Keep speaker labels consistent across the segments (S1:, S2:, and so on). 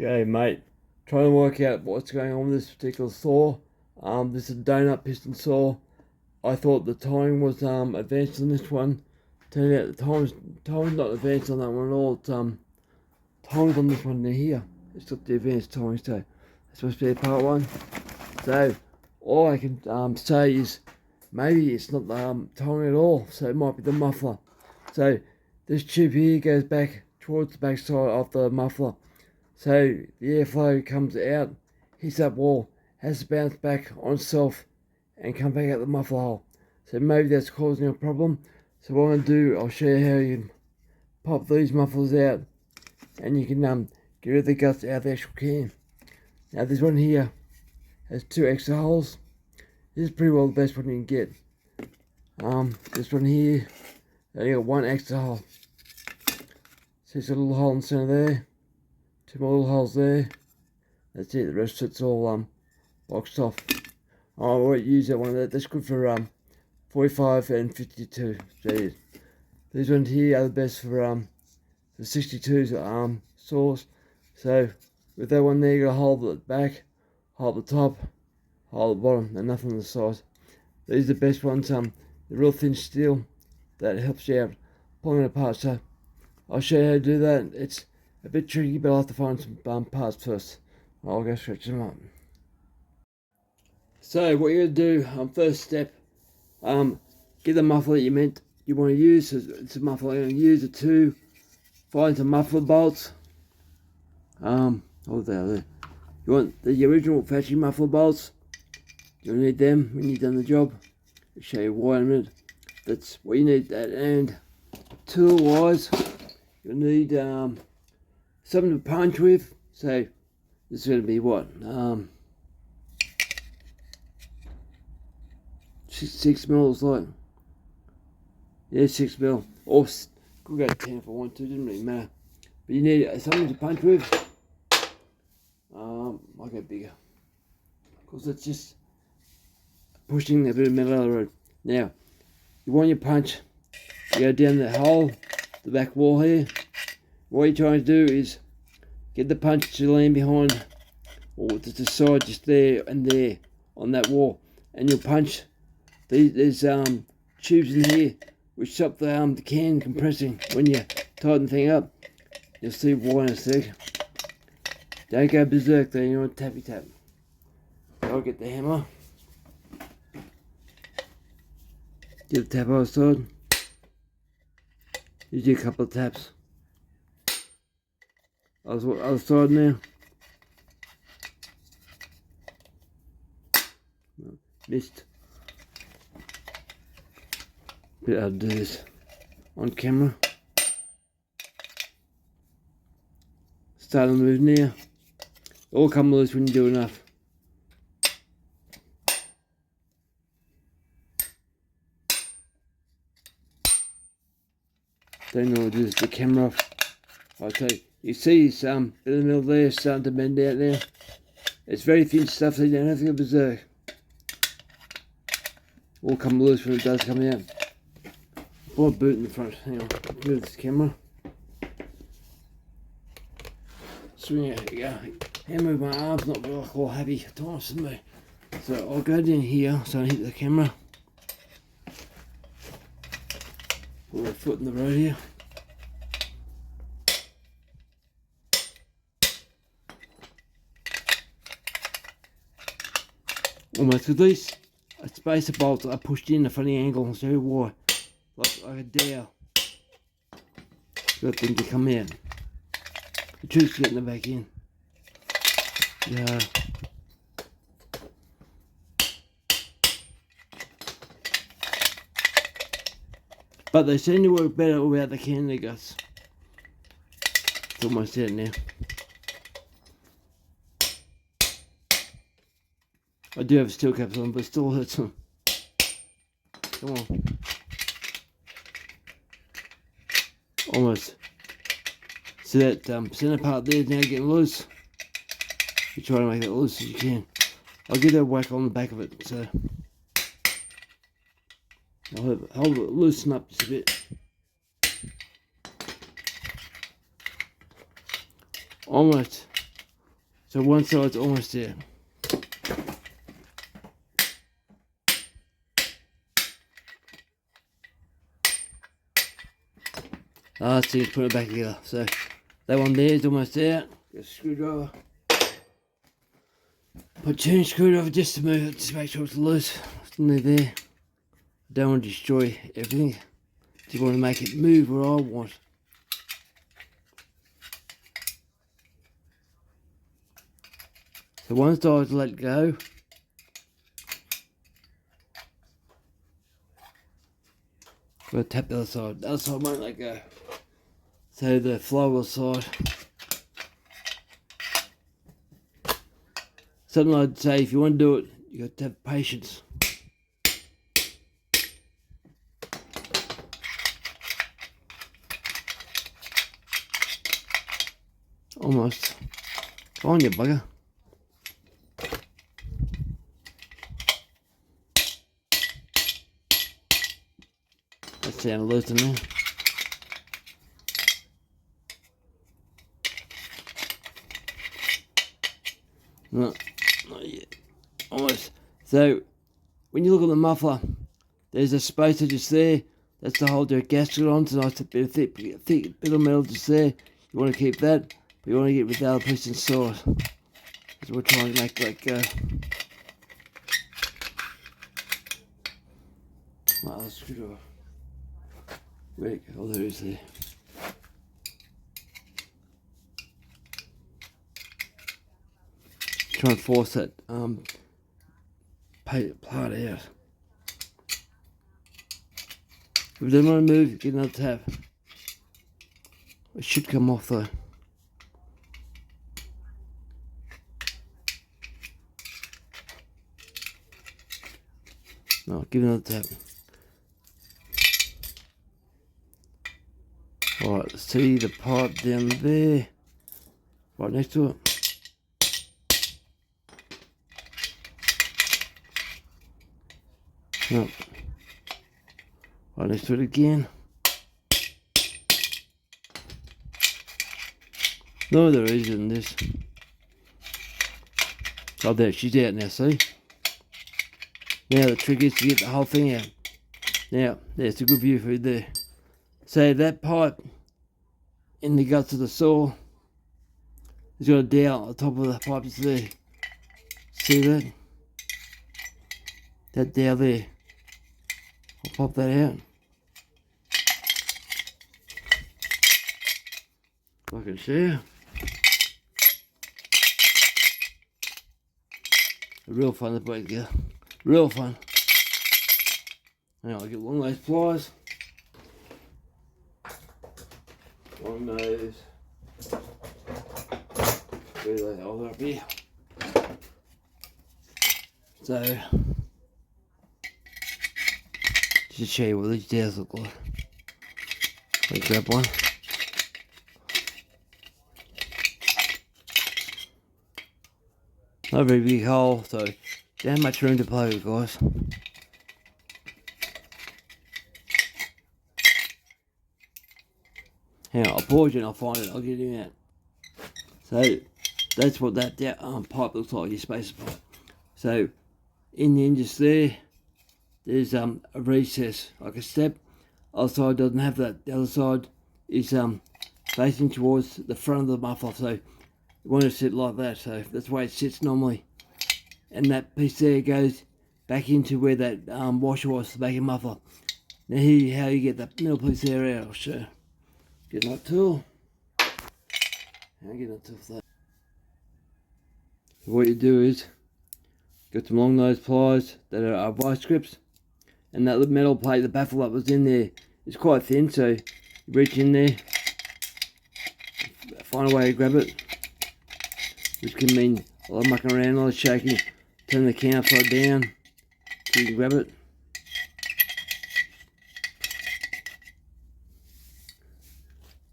S1: G'day mate, trying to work out what's going on with this particular saw. This is a donut piston saw. I thought the timing was advanced on this one. Turned out the time's not advanced on that one at all. It's timed on this one here. It's got the advanced timing, so it's supposed to be part one. So all I can say is maybe it's not the timing at all, so it might be the muffler. So this tube here goes back towards the back side of the muffler. So the airflow comes out, hits that wall, has to bounce back on itself and come back out the muffler hole. So maybe that's causing a problem. So what I'm going to do, I'll show you how you can pop these mufflers out and you can get rid of the guts out of the actual can. Now this one here has 2 extra holes. This is pretty well the best one you can get. This one here, only got 1 extra hole. So it's a little hole in the center there. 2 more little holes there. That's it. The rest of it's all boxed off. I won't use that one. That's good for 45 and 52. So these ones here are the best for 62 saws. So with that one there, you got a hole at the back, hole at the top, hole at the bottom, and nothing on the sides. These are the best ones. The real thin steel that helps you out pulling it apart. So I'll show you how to do that. It's a bit tricky, but I'll have to find some parts first. I'll go stretch them up. So what you're going to do, first step, get the muffler that you want to use. So it's a muffler I'm going to use, find some muffler bolts. Hold there. You want the original factory muffler bolts. You'll need them when you've done the job. I'll show you why in a minute. That's what you need. That, and tool wise, you'll need something to punch with. So this is going to be what? 6 mils, like, yeah, 6 mil, or could go 10 if I want to, doesn't really matter. But you need something to punch with. I'll go bigger, because it's just pushing a bit of metal out of the road. Now, you want your punch, you go down the hole, the back wall here. What you're trying to do is get the punch to land behind, or to the side, just there and there on that wall, and you'll punch. There's tubes in here which stop the can compressing when you tighten the thing up. You'll see why in a sec. Don't go berserk though, you want to tappy tap. I'll get the hammer. Get the tap on the side. You do a couple of taps. Other side now. Missed. But I'll do this on camera. Start to move now. All come loose when you do enough. Don't know what to do, the camera off. Okay, you see it's in the middle there, starting to bend out now. It's very thin stuff, so you don't have to go berserk. All come loose when it does come out. Put a boot in the front. Hang on, move this camera. Swing it, here you go. Hammer with my arms, not like all happy times to me. So I'll go down here so I hit the camera. Put my foot in the road here. Almost with these spacer bolts I pushed in a funny angle, I'll show you why. Like a dowel. Got them to come out. The truth's getting them back in. Yeah. But they seem to work better without the candy guts. It's almost out now. I do have steel caps on, but it still hurts them. Come on. Almost. See that center part there is now getting loose. You try to make it loose as you can. I'll give that a whack on the back of it, so I'll hold it, loosen up just a bit. Almost. So one side's almost there. Last thing is put it back together. So that one there is almost there. Get a screwdriver. Put two screwdriver just to move it, just to make sure it's loose. It's near there. Don't want to destroy everything. Just want to make it move where I want. So one side's let go. We'll tap the other side. The other side won't let go. So the flywheel side. Something I'd say, if you want to do it, you got to have patience. Almost. Go on, you bugger. That sounded loose to me. No, not yet. Almost. So, when you look at the muffler, there's a spacer just there. That's to hold your gasket on. It's a nice bit of thick bit of metal just there. You want to keep that, but you want to get with the other piece inside. Because we're trying to make that go. Right, let's screw it. Where'd it go? Oh, there it is there. Try and force that part out. If it doesn't want to move, get another tap. It should come off though. No, give it another tap. Alright, see the pipe down there, right next to it. No. Right next to it again. No, there isn't this. Oh, there, she's out now, see? Now the trick is to get the whole thing out. Now, there's a good view for you there. So that pipe in the guts of the saw has got a dowel on the top of the pipe that's there. See that? That dowel there. I'll pop that out. If I can show you. Real fun to put together. Real fun. Now I'll get one of those pliers. One of those. Where do they hold up here? So, just to show you what these dowels look like. Let me grab one. Not a very big hole, so don't have much room to play with, guys. Hang on, I'll pause it and I'll find it. I'll get it out. So that's what that pipe looks like, your spacer pipe. So in the end just there's a recess, like a step. Other side doesn't have that. The other side is facing towards the front of the muffler. So you want to sit like that. So that's the way it sits normally. And that piece there goes back into where that washer was, the back of the muffler. Now here, how you get that middle piece there out, I'll show you. Get my tool. I'll get that tool for that. So what you do is, get some long nose pliers that are vice grips. And that metal plate, the baffle that was in there, is quite thin, so you reach in there, find a way to grab it, which can mean a lot of mucking around, a lot of shaking, turn the can upside down so you can grab it.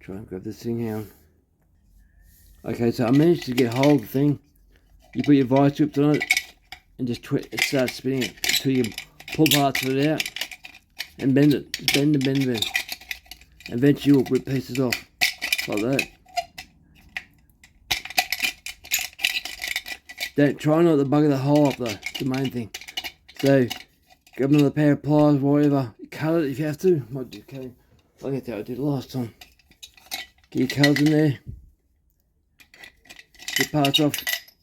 S1: Try and grab this thing out. Okay, so I managed to get hold of the thing. You put your vice grips on it and just it starts spinning it until you pull parts of it out and bend it. Just bend and bend and bend. Eventually you'll rip pieces off like that. try not to bugger the hole up though, it's the main thing. So grab another pair of pliers, whatever, cut it if you have to. Might do cutting like I did last time. Get your cutters in there, get parts off,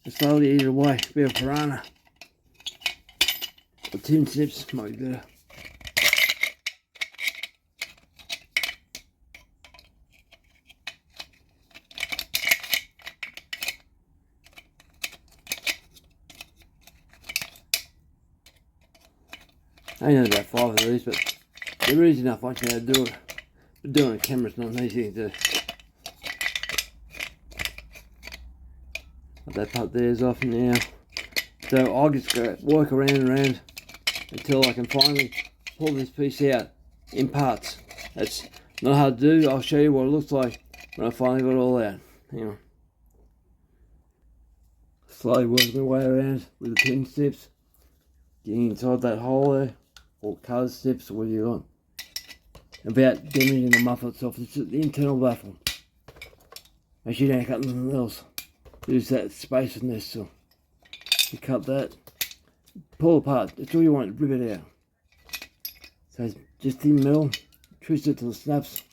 S1: and slowly eat it away. A bit of piranha or tin snips might be better. I only know about 5 of these, but they're easy enough once you know how to do it. But doing it on camera is not an easy thing to do. That part there's off now. So I'll just go work around and around until I can finally pull this piece out in parts. That's not hard to do. I'll show you what it looks like when I finally got it all out. Hang on. Slowly working my way around with the pin snips, getting inside that hole there, or cutter snips, or whatever you want. About damaging the muffler itself. It's the internal baffle. Make sure you don't cut nothing else. There's that space in there still. You cut that, pull apart, that's all you want, rip it out. So it's just thin metal, twist it till it snaps.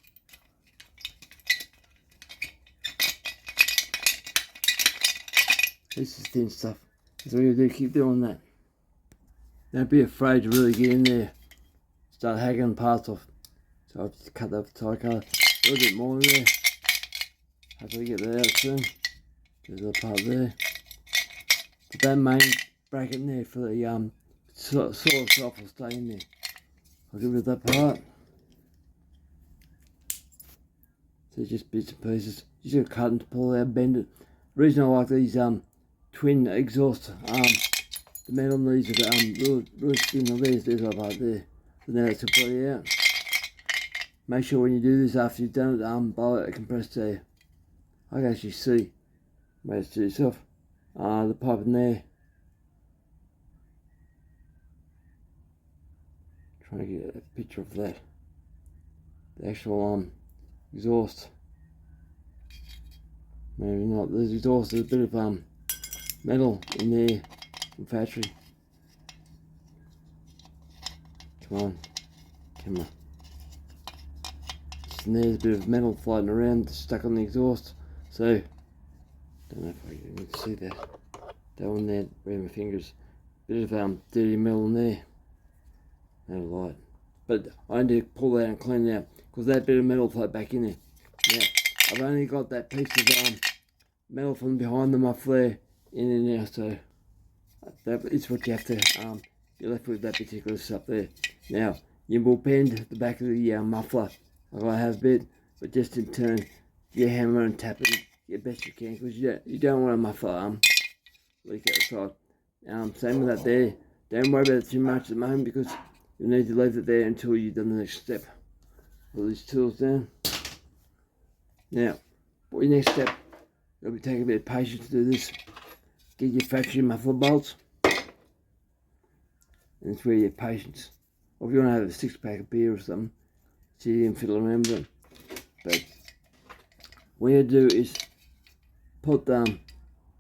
S1: This is thin stuff, that's all you do, keep doing that. Don't be afraid to really get in there, start hacking parts off. So I've just cut that tie cutter, a little bit more in there. Hopefully get that out soon. There's a part there. But that main bracket in there for the soil itself will stay in there. I'll get rid of that part. So just bits and pieces. You just gotta cut and pull it out, bend it. The reason I like these twin exhaust, the metal on these are really thin. There's a part there. So now it's completely out. Make sure when you do this after you've done it, blow out a compressed air. I can actually see. Made it to yourself. The pipe in there. Trying to get a picture of that. The actual exhaust. Maybe not. There's exhaust. There's a bit of metal in there from factory. Come on, camera. And there's a bit of metal floating around, stuck on the exhaust. So. Don't know if I can see that. That one there, around my fingers. Bit of dirty metal in there. No light. But I need to pull that out and clean it out, because that bit of metal float back in there. Now, I've only got that piece of metal from behind the muffler in there now, so that is what you have to, you're left with that particular stuff there. Now, you will bend the back of the muffler, like I have a bit, but just in turn, you hammer and tap it the best you can, because you don't want a muffler leak out the side. Same with that there. Don't worry about it too much at the moment, because you'll need to leave it there until you've done the next step. Put these tools down. Now, for your next step, you'll be taking a bit of patience to do this. Get your factory muffler bolts, and it's where your patience. Or if you want to have a 6-pack of beer or something, so you can fiddle around with it. But what you do is put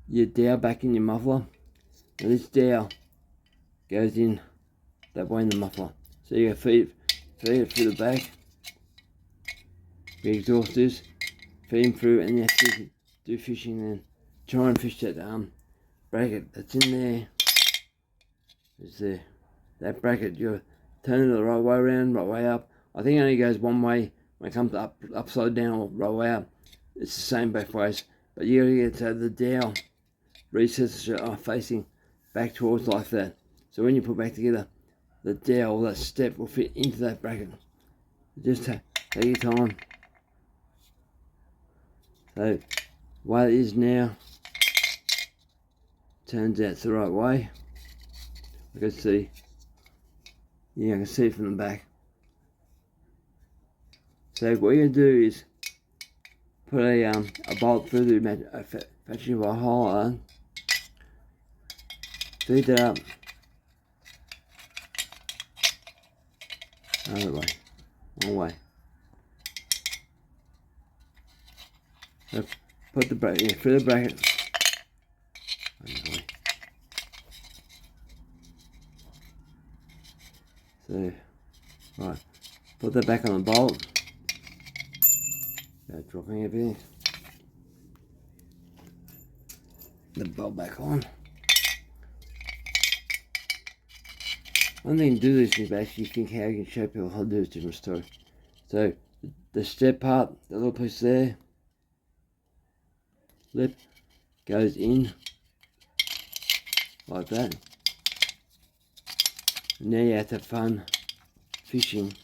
S1: your dowel back in your muffler. Now this dowel goes in that way in the muffler. So you feed it through the back. The exhaust is, feed them through, and you have to do fishing and try and fish that bracket that's in there. Is there. That bracket, you're turning it the right way around, right way up. I think it only goes one way when it comes up, upside down or right way up. It's the same both ways. But you gotta get to the dowel recesses are facing back towards like that. So when you put back together, the dowel, that step will fit into that bracket. Just take your time. So, the way it is now, turns out it's the right way. I can see, yeah, I can see it from the back. So what you're gonna do is put a bolt through the factory by hole, feed that up. Other way, one way. So put the bracket, through the bracket. Other way. So, right, put that back on the bolt. Dropping everything. The bolt back on. One thing to do this is actually think how you can show people how to do this different story. So the step part, the little piece there, lip goes in like that. And now you have to have fun fishing.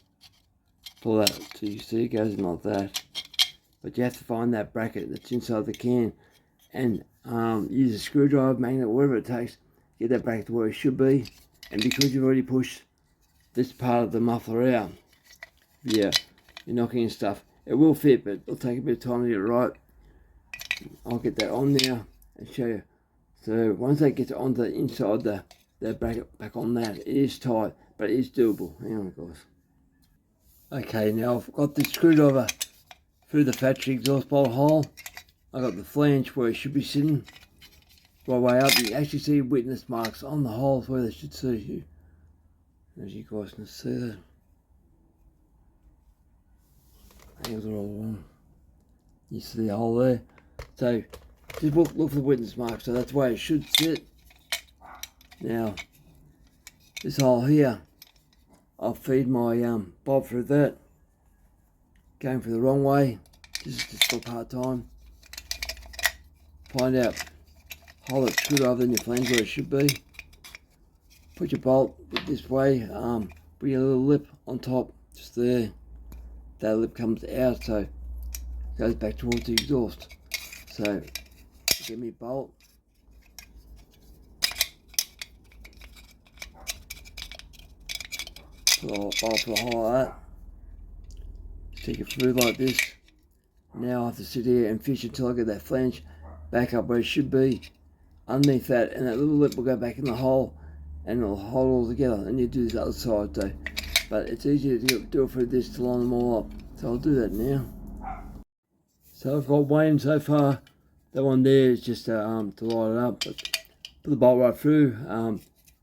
S1: Pull that so you see it goes in like that. But you have to find that bracket that's inside the can and use a screwdriver, magnet, whatever it takes, get that bracket to where it should be. And because you've already pushed this part of the muffler out, yeah, you're knocking in stuff, it will fit, but it'll take a bit of time to get it right. I'll get that on now and show you. So once that gets onto the inside the bracket back on that, it is tight, but it is doable. Hang on, guys. Okay, now I've got the screwdriver through the factory exhaust bolt hole. I got the flange where it should be sitting, right way up. You actually see witness marks on the holes where they should see you. As you guys can see that. Angles are all wrong. You see the hole there. So just look for the witness mark. So that's where it should sit. Now this hole here, I'll feed my bob through that. Going for the wrong way, just to stop hard time. Find out, hold it screwdriver in your flange where it should be. Put your bolt this way, put your little lip on top, just there. That lip comes out, so it goes back towards the exhaust. So, get me bolt. Put a bolt for the hole like that. Stick it through like this. Now I have to sit here and fish until I get that flange back up where it should be, underneath that, and that little lip will go back in the hole and it'll hold all together. And you do this other side too, but it's easier to do it through this to line them all up. So I'll do that now. So I've got Wayne so far. That one there is just to light it up. But put the bolt right through,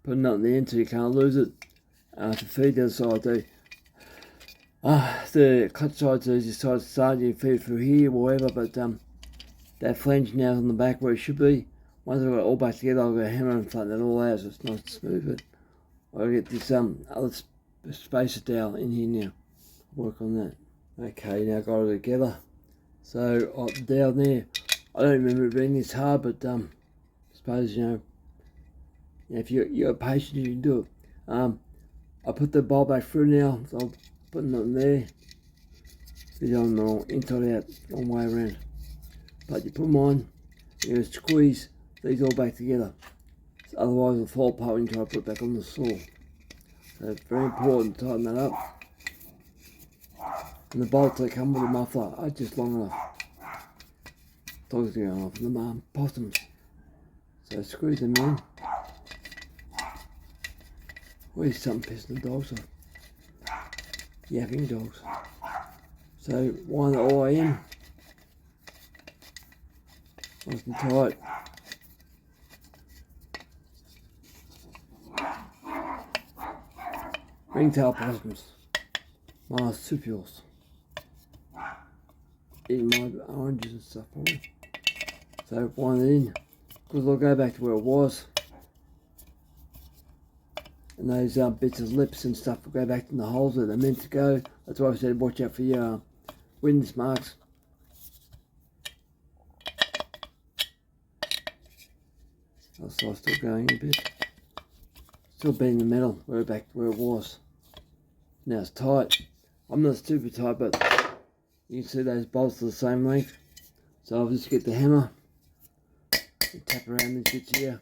S1: put a nut in the end so you can't lose it. To feed the other side too. The clutch side, so you decide to start, you feed through here, whatever, but that flange now is on the back where it should be. Once I've got it all back together, I'll go hammer and flatten it all out so it's nice and smooth. It. I'll get this other spacer dowel in here now. Work on that. Okay, now got it together. So down there, I don't remember it being this hard, but I suppose if you're patient, you can do it. I put the bolt back through now, so I'll put it on there. It's on the inside out, long way around. But you put them on, you're going to squeeze these all back together. So otherwise it'll fall apart when you try to put it back on the saw. So it's very important to tighten that up. And the bolts that come with the muffler are just long enough. Dogs are going off, and the possums. So squeeze them in. Where's some pissing the dogs off? Yapping dogs. So wind it all the way in. Nice and tight. Ringtail possums. Marsupials. Eating my oranges and stuff probably. So wind it in. Because I'll go back to where it was. And those bits of lips and stuff will go back in the holes where they're meant to go. That's why I said watch out for your witness marks. So I'm still going a bit. Still being the metal, we're back where it was. Now it's tight. I'm not stupid tight, but you can see those bolts are the same length. So I'll just get the hammer and tap around these bits here.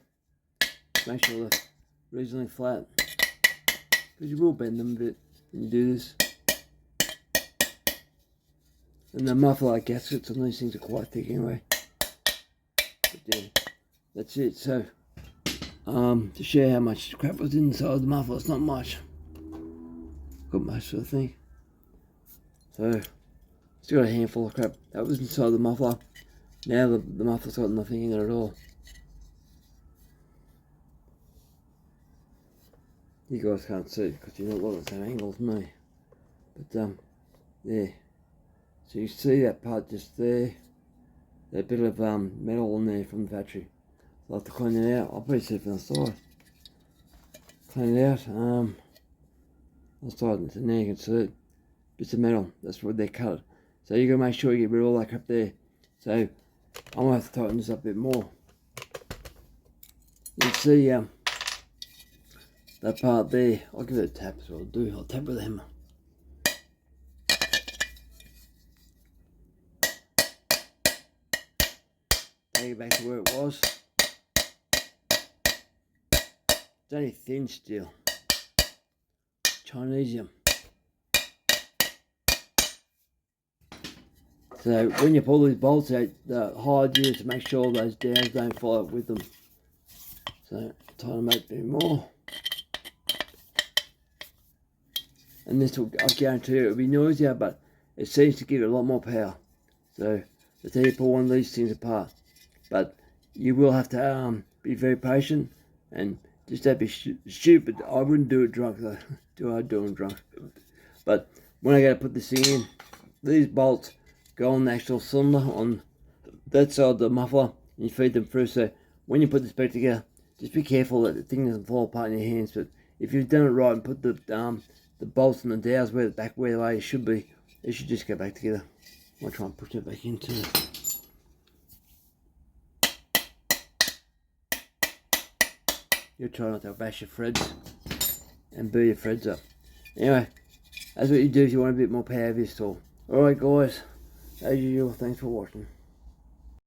S1: Make sure they're reasonably flat. Because you will bend them a bit when you do this. And the muffler gaskets on these things are quite thick anyway. But yeah, that's it. So, to show how much crap was inside the muffler, it's not much. Got most of the thing. So, still got a handful of crap that was inside the muffler. Now the muffler's got nothing in it at all. You guys can't see it because you're not looking at the same angle as me. But there. So you see that part just there. That bit of metal in there from the factory. So I'll have to clean it out. I'll put it from the side. Clean it out. On the side, so now you can see it. Bits of metal. That's what they cut. So you gotta make sure you get rid of all that crap there. So I'm gonna have to tighten this up a bit more. You see that part there. I'll give it a tap. So I'll tap with a hammer. Take it back to where it was. It's only thin steel. Chinesium. So when you pull these bolts out, the hard use to make sure those downs don't fall out with them. So tighten them up a bit more. And this will, I guarantee you, it'll be noisier, but it seems to give it a lot more power. So let's say you pull one of these things apart. But you will have to be very patient and just don't be stupid. I wouldn't do it drunk though. I do them drunk. But when I go to put this thing in, these bolts go on the actual cylinder on that side of the muffler, and you feed them through. So when you put this back together, just be careful that the thing doesn't fall apart in your hands. But if you've done it right and put the bolts and the dowels where the way it should be, it should just go back together. I'll try and push it back into it. You'll try not to bash your threads and burn your threads up. Anyway, that's what you do if you want a bit more power of this tool. Alright guys, as usual, thanks for watching.